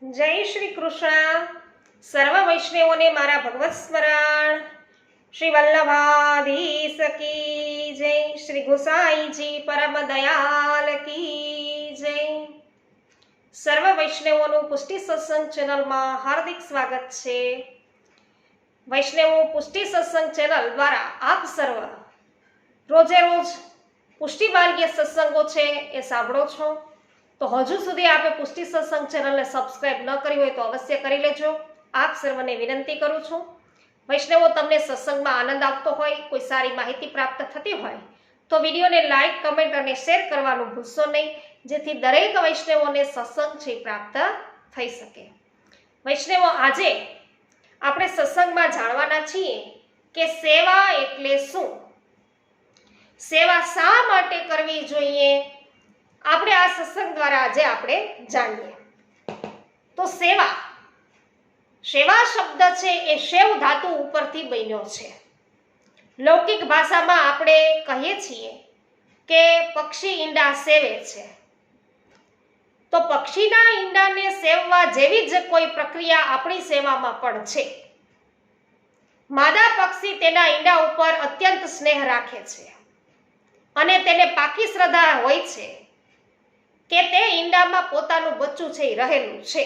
જય શ્રી કૃષ્ણ. સર્વ વૈષ્ણવોને મારા ભગવત સ્મરણ. શ્રી વલ્લભાધીશ કી જય. શ્રી ગુસાઈજી પરમ દયાલ કી જય. સર્વ વૈષ્ણવોનું પુષ્ટિ સત્સંગ ચેનલમાં હાર્દિક સ્વાગત છે. વૈષ્ણવો પુષ્ટિ સત્સંગ ચેનલ દ્વારા આપ સર્વ રોજે રોજ પુષ્ટિ માર્ગીય સત્સંગો છે એ સાંભળો છો. તો હજુ સુધી આપે પુષ્ટિ સત્સંગ ચેનલને સબસ્ક્રાઇબ ન કરી હોય તો અવશ્ય કરી લેજો. આપ સર્વને વિનંતી કરું છું. વૈષ્ણવો, તમને સત્સંગમાં આનંદ આવતો હોય, કોઈ સારી માહિતી પ્રાપ્ત થતી હોય તો વિડીયોને લાઈક, કમેન્ટ અને શેર કરવાનું ભૂલશો નહીં, જેથી દરેક વૈષ્ણવોને સત્સંગ છે પ્રાપ્ત થઈ શકે. વૈષ્ણવો, આજે આપણે સત્સંગમાં જાણવાના છીએ કે સેવા એટલે શું, સેવા શા માટે કરવી જોઈએ. આપણે આ સત્સંગ દ્વારા આજે આપણે જાણીએ. તો સેવા શબ્દ છે એ શૈવ ધાતુ ઉપરથી બન્યો છે. લૌકિક ભાષામાં આપણે કહીએ છીએ કે પક્ષી ઈંડા સેવે છે. તો પક્ષીના ઈંડાને સેવવા જેવી જ કોઈ પ્રક્રિયા આપણી સેવામાં પણ છે. માદા પક્ષી તેના ઈંડા ઉપર અત્યંત સ્નેહ રાખે છે અને તેને પાકી શ્રદ્ધા હોય છે કે તે ઈંડામાં પોતાનું બચ્ચું છે એ રહેલું છે.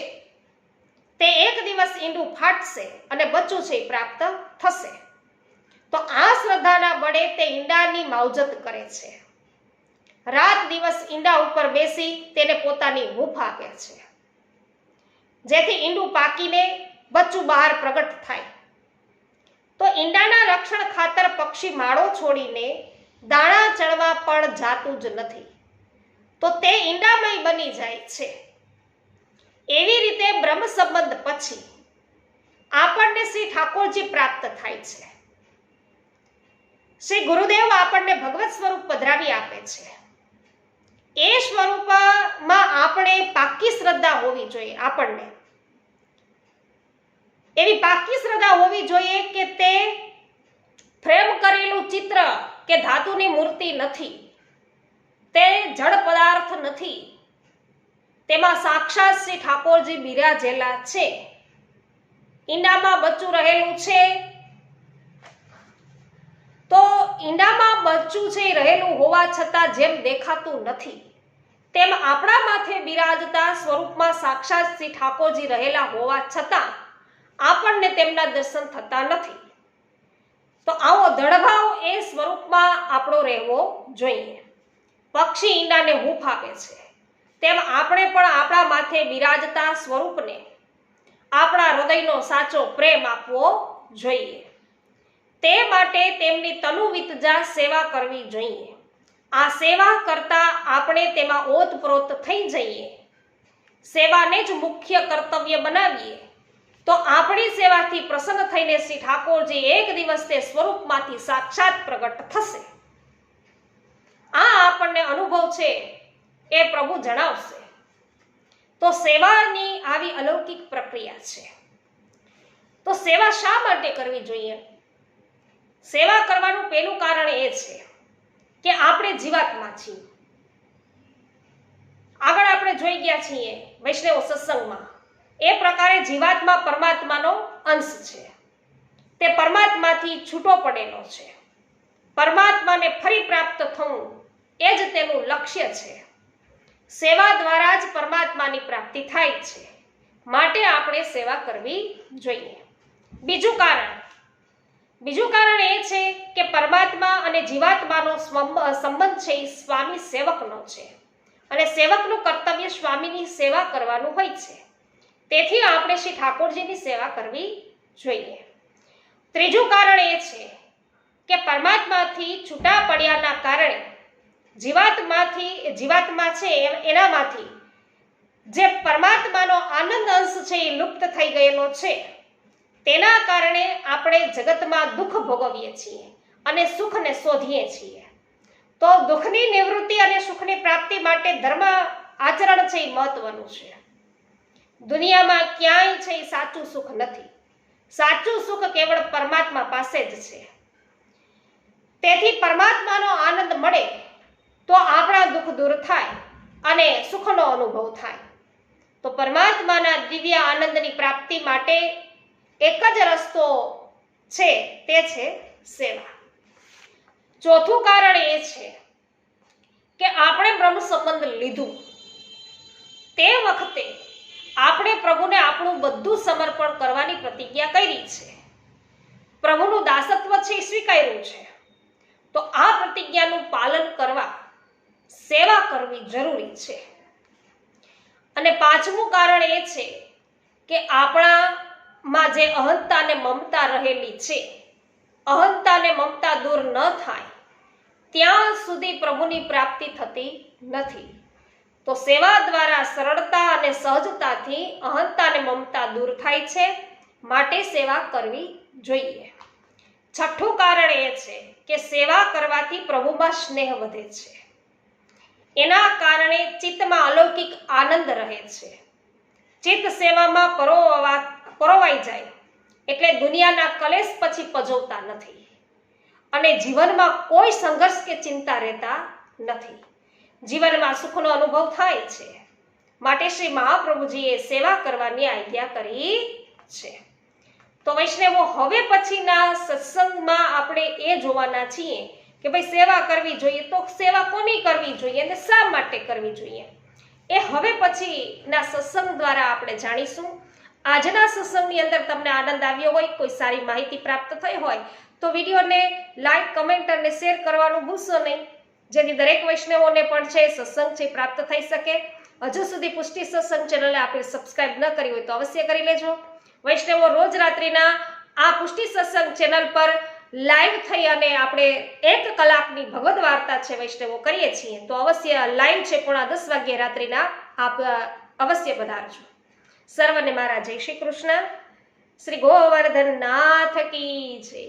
તે એક દિવસ ઈંડું ફાટશે અને બચ્ચું છે એ પ્રાપ્ત થશે. તો આ શ્રદ્ધાના બળે તે ઈંડાની માવજત કરે છે. રાત દિવસ ઈંડા ઉપર બેસી તેને પોતાની હૂંફ આપે છે, જેથી ઈંડું પાકીને બચ્ચું બહાર પ્રગટ થાય. તો ઈંડાના રક્ષણ ખાતર પક્ષી માળો છોડીને દાણા ચણવા પણ જાતું જ નથી. તો તે ઈંડામય બની જાય છે. એવી રીતે બ્રહ્મ સંબંધ પછી આપણને શ્રી ઠાકોરજી પ્રાપ્ત થાય છે. શ્રી ગુરુદેવ આપણને ભગવત સ્વરૂપ પધરાવી આપે છે. એ સ્વરૂપમાં આપણે પાકી શ્રદ્ધા હોવી જોઈએ. આપણને એવી પાકી શ્રદ્ધા હોવી જોઈએ કે તે ફ્રેમ કરેલું ચિત્ર કે ધાતુની મૂર્તિ નથી, તે જડ પદાર્થ નથી, તેમાં સાક્ષાત શ્રી ઠાકોરજી બિરાજેલા છે. ઈંડામાં બચ્ચું રહેલું છે. તો ઈંડામાં બચ્ચું છે રહેલું હોવા છતાં જેમ દેખાતું નથી, તેમ આપણા માથે બિરાજતા સ્વરૂપમાં સાક્ષાત શ્રી ઠાકોરજી રહેલા હોવા છતાં આપણને તેમના દર્શન થતા નથી. તો આવો દળભાવ એ સ્વરૂપમાં આપણો રહેવો જોઈએ. પક્ષી ઈંડાને હૂંફ આપે છે તેમ આપણે પણ આપણા માથે બિરાજતા સ્વરૂપને આપણા હૃદયનો સાચો પ્રેમ આપવો જોઈએ. તે માટે તેમની તનુવિતજા સેવા કરવી જોઈએ. આ સેવા કરતા આપણે તેમાં ઓતપ્રોત થઈ જઈએ, સેવાને જ મુખ્ય કર્તવ્ય બનાવીએ, તો આપણી સેવાથી પ્રસન્ન થઈને શ્રી ઠાકોરજી એક દિવસ તે સ્વરૂપમાંથી સાક્ષાત પ્રગટ થશે. આ આપણને અનુભવ છે એ પ્રભુ જણાવશે. તો સેવાની આવી અલૌકિક પ્રક્રિયા છે. તો સેવા શા માટે કરવી જોઈએ? સેવા કરવાનું પહેલું કારણ એ છે કે આપણે જીવાત્મા છીએ. આગળ આપણે જોઈ ગયા છીએ વૈષ્ણવ સત્સંગમાં, એ પ્રકારે જીવાત્મા પરમાત્માનો અંશ છે. તે પરમાત્માથી છૂટો પડેલો છે. પરમાત્માને ફરી પ્રાપ્ત થવું એ જ તેનું લક્ષ્ય છે. સેવા દ્વારા જ પરમાત્માની પ્રાપ્તિ થાય છે. માટે આપણે સેવા કરવી જોઈએ. બીજું કારણ એ છે કે પરમાત્મા અને જીવાત્માનો સંબંધ છે એ સ્વામી સેવકનો છે અને સેવકનું કર્તવ્ય સ્વામીની સેવા કરવાનું હોય છે. તેથી આપણે શ્રી ઠાકોરજીની સેવા કરવી જોઈએ. ત્રીજું કારણ એ છે કે પરમાત્માથી છૂટા પડ્યાના કારણે જીવાત્મા છે એનામાંથી જે પરમાત્માનો આનંદ અંશ છે એ લુપ્ત થઈ ગયેલો છે. તેના કારણે આપણે જગતમાં દુઃખ ભોગવીએ છીએ અને સુખને શોધીએ છીએ. તો દુઃખની નિવૃત્તિ અને સુખની પ્રાપ્તિ માટે ધર્મ આચરણ છે એ મહત્વનું છે. દુનિયામાં ક્યાંય છે એ સાચું સુખ નથી. સાચું સુખ કેવળ પરમાત્મા પાસે જ છે. તેથી પરમાત્માનો આનંદ મળે તો આપણા દુઃખ દૂર થાય અને સુખનો અનુભવ થાય. તો પરમાત્માના દિવ્ય આનંદની પ્રાપ્તિ માટે એક જ રસ્તો છે, તે છે સેવા. ચોથું કારણ એ છે કે આપણે બ્રહ્મ સંબંધ લીધું તે વખતે આપણે પ્રભુને આપણું બધું સમર્પણ કરવાની પ્રતિજ્ઞા કરી છે, પ્રભુનું દાસત્વ છે એ સ્વીકાર્યું છે. તો આ પ્રતિજ્ઞાનું પાલન કરવા સેવા કરવી જરૂરી છે. અને પાંચમું કારણ એ છે કે આપણામાં જે અહંતા અને મમતા રહેલી છે, અહંતા અને મમતા દૂર ન થાય ત્યાં સુધી પ્રભુની પ્રાપ્તિ થતી નથી. તો સેવા દ્વારા સરળતા અને સહજતાથી અહંતા અને મમતા દૂર થાય છે, માટે સેવા કરવી જોઈએ. છઠ્ઠું કારણ એ છે કે સેવા કરવાથી પ્રભુમાં સ્નેહ વધે છે. એના કારણે ચિત્તમાં અલૌકિક આનંદ રહે છે. ચિત્ત સેવામાં પરોવાઈ જાય એટલે દુનિયાના કલેશ પછી પજવતા નથી અને જીવનમાં કોઈ સંઘર્ષ કે ચિંતા રહેતા નથી. જીવનમાં સુખનો અનુભવ થાય છે. માટે શ્રી મહાપ્રભુજીએ સેવા કરવાની આજ્ઞા કરી છે. તો વૈષ્ણવો, હવે પછીના સત્સંગમાં આપણે એ જોવાના છીએ કે ભાઈ સેવા કરવી જોઈએ, તો સેવા કોની કરવી જોઈએ અને શા માટે કરવી જોઈએ, એ હવે પછીના સત્સંગ દ્વારા આપણે જાણીશું. આજના સત્સંગની અંદર તમને આનંદ આવ્યો હોય, કોઈ સારી માહિતી પ્રાપ્ત થઈ હોય તો વિડીયોને લાઈક, કમેન્ટ અને શેર કરવાનું ભૂલશો નહીં, જેથી દરેક વૈષ્ણવોને પણ છે સત્સંગ છે પ્રાપ્ત થઈ શકે. હજુ સુધી પુષ્ટિ સત્સંગ ચેનલને આપણે સબસ્ક્રાઇબ ન કરી હોય તો અવશ્ય કરી લેજો. વૈષ્ણવો, રોજ રાત્રિના આ પુષ્ટિ સત્સંગ ચેનલ પર લાઈવ થઈ અને આપણે 1 કલાકની ભગવદ વાર્તા છે વૈષ્ણવો કરીએ છીએ, તો અવશ્ય લાઈવ છે 9:30 વાગ્યે રાત્રિના આપ અવશ્ય પધારજો. સર્વને મારા જય શ્રી કૃષ્ણ. શ્રી ગોવર્ધન નાથ કી જય.